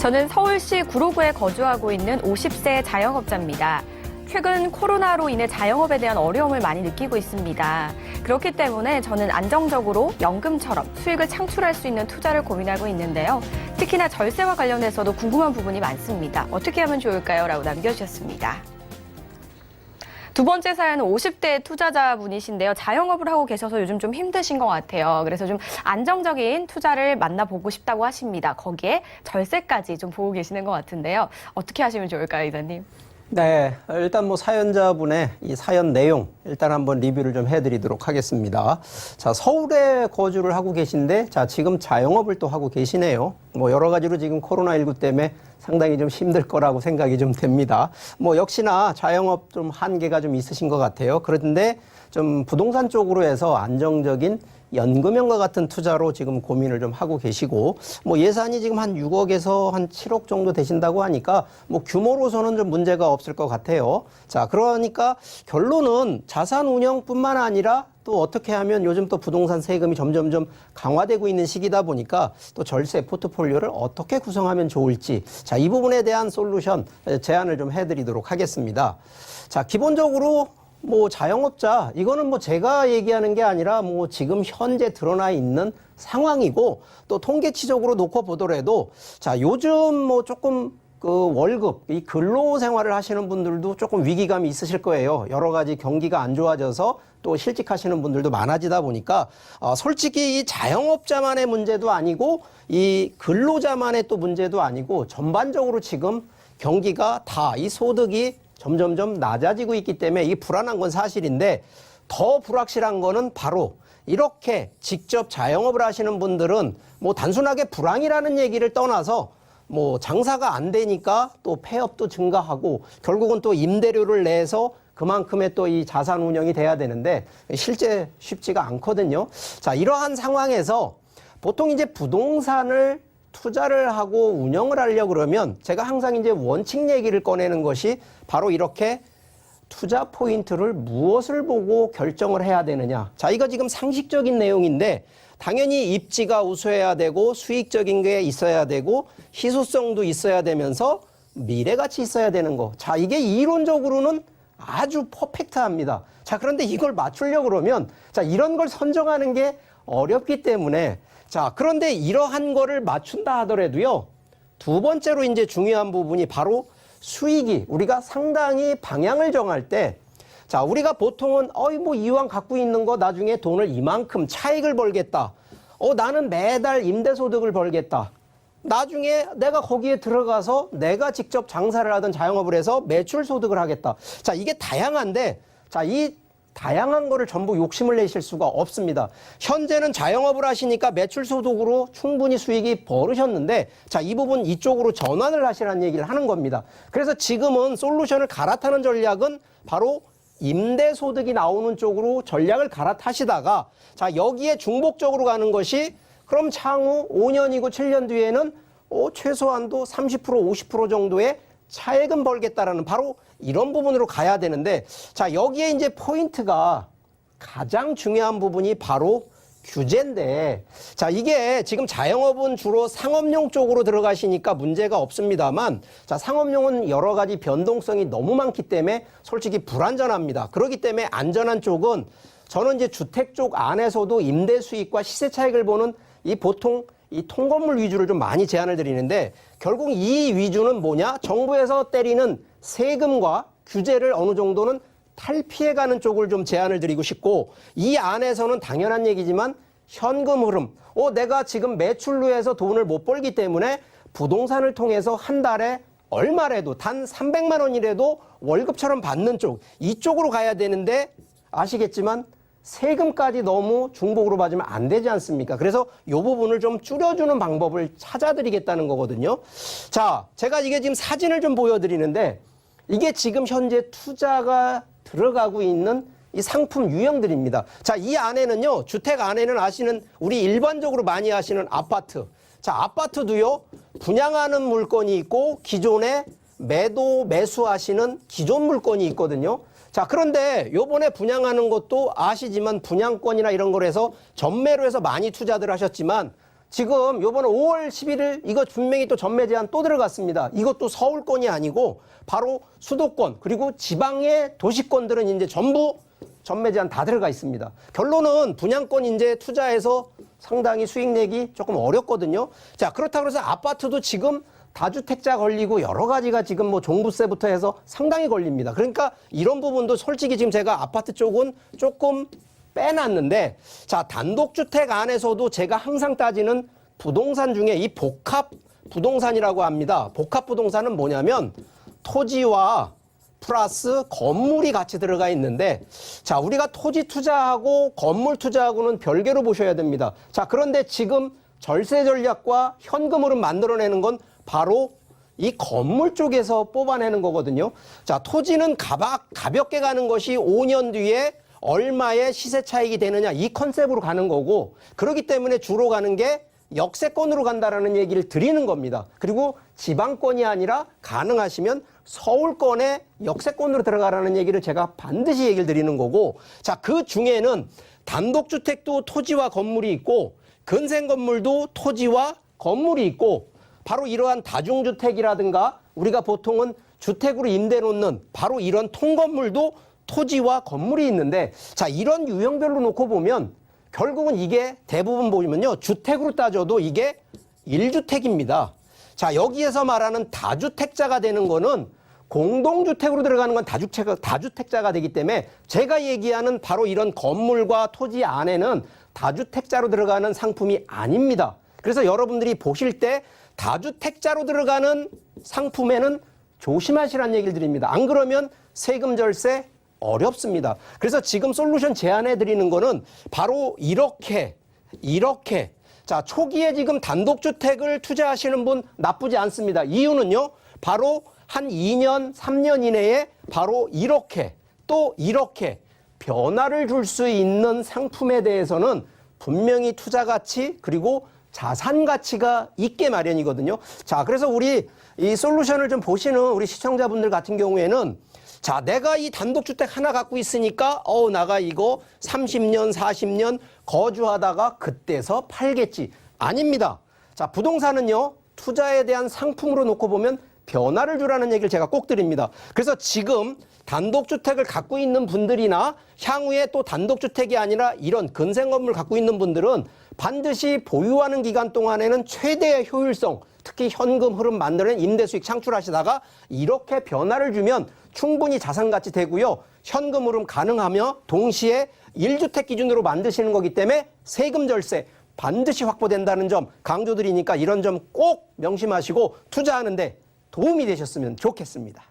저는 서울시 구로구에 거주하고 있는 50세 자영업자입니다. 최근 코로나로 인해 자영업에 대한 어려움을 많이 느끼고 있습니다. 그렇기 때문에 저는 안정적으로 연금처럼 수익을 창출할 수 있는 투자를 고민하고 있는데요. 특히나 절세와 관련해서도 궁금한 부분이 많습니다. 어떻게 하면 좋을까요? 라고 남겨주셨습니다. 두 번째 사연은 50대 투자자분이신데요. 자영업을 하고 계셔서 요즘 좀 힘드신 것 같아요. 그래서 좀 안정적인 투자를 만나보고 싶다고 하십니다. 거기에 절세까지 좀 보고 계시는 것 같은데요. 어떻게 하시면 좋을까요, 이사님? 네, 일단 뭐 사연자분의 이 사연 내용 일단 한번 리뷰를 좀 해드리도록 하겠습니다. 자, 서울에 거주를 하고 계신데, 자, 지금 자영업을 또 하고 계시네요. 뭐 여러 가지로 지금 코로나19 때문에 상당히 좀 힘들 거라고 생각이 좀 됩니다. 뭐 역시나 자영업 좀 한계가 좀 있으신 것 같아요. 그런데 좀 부동산 쪽으로 해서 안정적인 연금형과 같은 투자로 지금 고민을 좀 하고 계시고, 뭐 예산이 지금 한 6억에서 한 7억 정도 되신다고 하니까 뭐 규모로서는 좀 문제가 없을 것 같아요. 자, 그러니까 결론은 자산 운영뿐만 아니라 또 어떻게 하면 요즘 또 부동산 세금이 점점점 강화되고 있는 시기다 보니까 또 절세 포트폴리오를 어떻게 구성하면 좋을지, 자, 이 부분에 대한 솔루션 제안을 좀 해드리도록 하겠습니다. 자, 기본적으로 뭐 자영업자, 이거는 뭐 제가 얘기하는 게 아니라 뭐 지금 현재 드러나 있는 상황이고, 또 통계치적으로 놓고 보더라도, 자, 요즘 뭐 조금 그 월급, 이 근로 생활을 하시는 분들도 조금 위기감이 있으실 거예요. 여러 가지 경기가 안 좋아져서 또 실직하시는 분들도 많아지다 보니까 솔직히 이 자영업자만의 문제도 아니고 이 근로자만의 또 문제도 아니고 전반적으로 지금 경기가 다 이 소득이 점점점 낮아지고 있기 때문에 이게 불안한 건 사실인데, 더 불확실한 거는 바로 이렇게 직접 자영업을 하시는 분들은 뭐 단순하게 불황이라는 얘기를 떠나서 뭐 장사가 안 되니까 또 폐업도 증가하고 결국은 또 임대료를 내서 그만큼의 또 이 자산 운영이 돼야 되는데 실제 쉽지가 않거든요. 자, 이러한 상황에서 보통 이제 부동산을 투자를 하고 운영을 하려고 그러면 제가 항상 이제 원칙 얘기를 꺼내는 것이 바로 이렇게 투자 포인트를 무엇을 보고 결정을 해야 되느냐. 자, 이거 지금 상식적인 내용인데 당연히 입지가 우수해야 되고 수익적인 게 있어야 되고 희소성도 있어야 되면서 미래가치 있어야 되는 거. 자, 이게 이론적으로는 아주 퍼펙트합니다. 자, 그런데 이걸 맞추려고 그러면 자, 이런 걸 선정하는 게 어렵기 때문에, 자, 그런데 이러한 거를 맞춘다 하더라도요, 두 번째로 이제 중요한 부분이 바로 수익이, 우리가 상당히 방향을 정할 때, 자, 우리가 보통은 뭐 이왕 갖고 있는 거 나중에 돈을 이만큼 차익을 벌겠다. 나는 매달 임대소득을 벌겠다. 나중에 내가 거기에 들어가서 내가 직접 장사를 하든 자영업을 해서 매출 소득을 하겠다. 자, 이게 다양한데, 자, 이 다양한 거를 전부 욕심을 내실 수가 없습니다. 현재는 자영업을 하시니까 매출 소득으로 충분히 수익이 벌으셨는데, 자, 이 부분 이쪽으로 전환을 하시라는 얘기를 하는 겁니다. 그래서 지금은 솔루션을 갈아타는 전략은 바로 임대소득이 나오는 쪽으로 전략을 갈아타시다가, 자, 여기에 중복적으로 가는 것이 그럼 향후 5년이고 7년 뒤에는 최소한도 30% 50% 정도의 차액은 벌겠다라는 바로 이런 부분으로 가야 되는데, 자, 여기에 이제 포인트가 가장 중요한 부분이 바로 규제인데, 자, 이게 지금 자영업은 주로 상업용 쪽으로 들어가시니까 문제가 없습니다만, 자, 상업용은 여러 가지 변동성이 너무 많기 때문에 솔직히 불안전합니다. 그렇기 때문에 안전한 쪽은 저는 이제 주택 쪽 안에서도 임대 수익과 시세 차익을 보는 이 보통 이 통건물 위주를 좀 많이 제안을 드리는데, 결국 이 위주는 뭐냐? 정부에서 때리는 세금과 규제를 어느 정도는 탈피해가는 쪽을 좀 제안을 드리고 싶고, 이 안에서는 당연한 얘기지만 현금 흐름, 내가 지금 매출로 해서 돈을 못 벌기 때문에 부동산을 통해서 한 달에 얼마라도 단 300만 원이라도 월급처럼 받는 쪽, 이쪽으로 가야 되는데, 아시겠지만 세금까지 너무 중복으로 받으면 안 되지 않습니까? 그래서 이 부분을 좀 줄여주는 방법을 찾아드리겠다는 거거든요. 자, 제가 이게 지금 사진을 좀 보여드리는데, 이게 지금 현재 투자가 들어가고 있는 이 상품 유형들입니다. 자, 이 안에는요, 주택 안에는 아시는, 우리 일반적으로 많이 하시는 아파트. 자, 아파트도요, 분양하는 물건이 있고 기존에 매수하시는 기존 물건이 있거든요. 자, 그런데 요번에 분양하는 것도 아시지만 분양권이나 이런 걸 해서 전매로 해서 많이 투자들 하셨지만, 지금 요번에 5월 11일 이거 분명히 또 전매 제한 또 들어갔습니다. 이것도 서울권이 아니고 바로 수도권 그리고 지방의 도시권들은 이제 전부 전매 제한 다 들어가 있습니다. 결론은 분양권 이제 투자해서 상당히 수익 내기 조금 어렵거든요. 자, 그렇다고 해서 아파트도 지금 다주택자 걸리고 여러 가지가 지금 뭐 종부세부터 해서 상당히 걸립니다. 그러니까 이런 부분도 솔직히 지금 제가 아파트 쪽은 조금 빼놨는데, 자, 단독주택 안에서도 제가 항상 따지는 부동산 중에 이 복합 부동산이라고 합니다. 복합 부동산은 뭐냐면 토지와 플러스 건물이 같이 들어가 있는데, 자, 우리가 토지 투자하고 건물 투자하고는 별개로 보셔야 됩니다. 자, 그런데 지금 절세 전략과 현금으로 만들어내는 건 바로 이 건물 쪽에서 뽑아내는 거거든요. 자, 토지는 가볍게 가는 것이 5년 뒤에 얼마의 시세 차익이 되느냐 이 컨셉으로 가는 거고, 그렇기 때문에 주로 가는 게 역세권으로 간다라는 얘기를 드리는 겁니다. 그리고 지방권이 아니라 가능하시면 서울권에 역세권으로 들어가라는 얘기를 제가 반드시 얘기를 드리는 거고, 자, 그 중에는 단독주택도 토지와 건물이 있고 근생 건물도 토지와 건물이 있고, 바로 이러한 다중주택이라든가 우리가 보통은 주택으로 임대 놓는 바로 이런 통건물도 토지와 건물이 있는데, 자, 이런 유형별로 놓고 보면 결국은 이게 대부분 보면요, 주택으로 따져도 이게 1주택입니다. 자, 여기에서 말하는 다주택자가 되는 거는 공동주택으로 들어가는 건 다주택자가 되기 때문에 제가 얘기하는 바로 이런 건물과 토지 안에는 다주택자로 들어가는 상품이 아닙니다. 그래서 여러분들이 보실 때 다주택자로 들어가는 상품에는 조심하시라는 얘기를 드립니다. 안 그러면 세금 절세 어렵습니다. 그래서 지금 솔루션 제안해 드리는 거는 바로 이렇게 자, 초기에 지금 단독주택을 투자하시는 분 나쁘지 않습니다. 이유는요, 바로 한 2년 3년 이내에 바로 이렇게 또 이렇게 변화를 줄 수 있는 상품에 대해서는 분명히 투자 가치 그리고 자산 가치가 있게 마련이거든요. 자, 그래서 우리 이 솔루션을 좀 보시는 우리 시청자분들 같은 경우에는, 자, 내가 이 단독주택 하나 갖고 있으니까 나가 이거 30년 40년 거주하다가 그때서 팔겠지. 아닙니다. 자, 부동산은요, 투자에 대한 상품으로 놓고 보면 변화를 주라는 얘기를 제가 꼭 드립니다. 그래서 지금 단독주택을 갖고 있는 분들이나 향후에 또 단독주택이 아니라 이런 근생건물 갖고 있는 분들은 반드시 보유하는 기간 동안에는 최대의 효율성, 특히 현금 흐름 만드는 임대 수익 창출하시다가 이렇게 변화를 주면 충분히 자산가치 되고요, 현금 흐름 가능하며 동시에 1주택 기준으로 만드시는 거기 때문에 세금 절세 반드시 확보된다는 점 강조드리니까 이런 점 꼭 명심하시고 투자하는데 도움이 되셨으면 좋겠습니다.